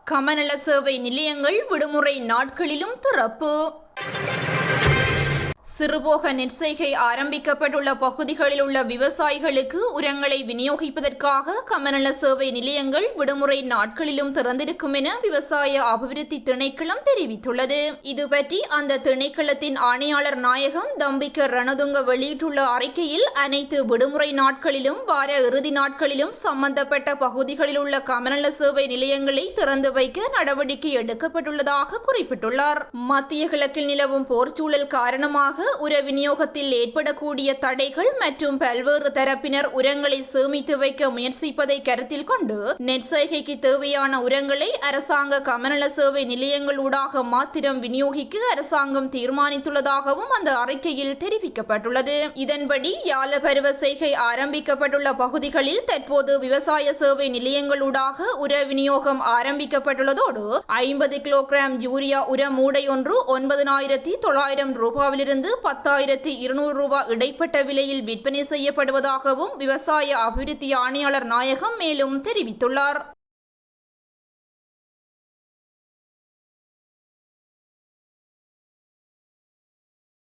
கமநல சேவை நிலையங்கள் விடுமுறை நாட்களிலும் திறப்பு. சிறுபோக நெற்செய்கை ஆரம்பிக்கப்பட்டுள்ள பகுதிகளில் உள்ள விவசாயிகளுக்கு உரங்களை விநியோகிப்பதற்காக கமநல சேவை நிலையங்கள் விடுமுறை நாட்களிலும் திறந்திருக்கும் என விவசாய அபிவிருத்தி திணைக்களம் தெரிவித்துள்ளது. இதுபற்றி அந்த திணைக்களத்தின் ஆணையாளர் நாயகம் தம்பிக்க ரணதுங்க வெளியிட்டுள்ள அறிக்கையில், அனைத்து விடுமுறை நாட்களிலும் வார இறுதி நாட்களிலும் சம்பந்தப்பட்ட பகுதிகளில் உள்ள கமநல சேவை நிலையங்களை திறந்து வைக்க நடவடிக்கை எடுக்கப்பட்டுள்ளதாக குறிப்பிட்டுள்ளார். மத்திய கிழக்கில் நிலவும் போர்ச்சூழல் காரணமாக உர விநியோகத்தில் ஏற்படக்கூடிய தடைகள் மற்றும் பல்வேறு தரப்பினர் உரங்களை சேமித்து வைக்க முயற்சிப்பதை கருத்தில் கொண்டு நெற்செய்கைக்கு தேவையான உரங்களை அரசாங்க கமநல சேவை நிலையங்களூடாக மாத்திரம் விநியோகிக்க அரசாங்கம் தீர்மானித்துள்ளதாகவும் அந்த அறிக்கையில் தெரிவிக்கப்பட்டுள்ளது. இதன்படி யாழ பருவ செய்கை ஆரம்பிக்கப்பட்டுள்ள பகுதிகளில் தற்போது விவசாய சேவை நிலையங்களூடாக உர விநியோகம் ஆரம்பிக்கப்பட்டுள்ளதோடு 50 கிலோகிராம் யூரியா உர மூடை ஒன்று 9,900 ரூபாவிலிருந்து 10,200 ரூபாய் இடைப்பட்ட விலையில் விற்பனை செய்யப்படுவதாகவும் விவசாய அபிவிருத்தி ஆணையாளர் நாயகம் மேலும் தெரிவித்துள்ளார்.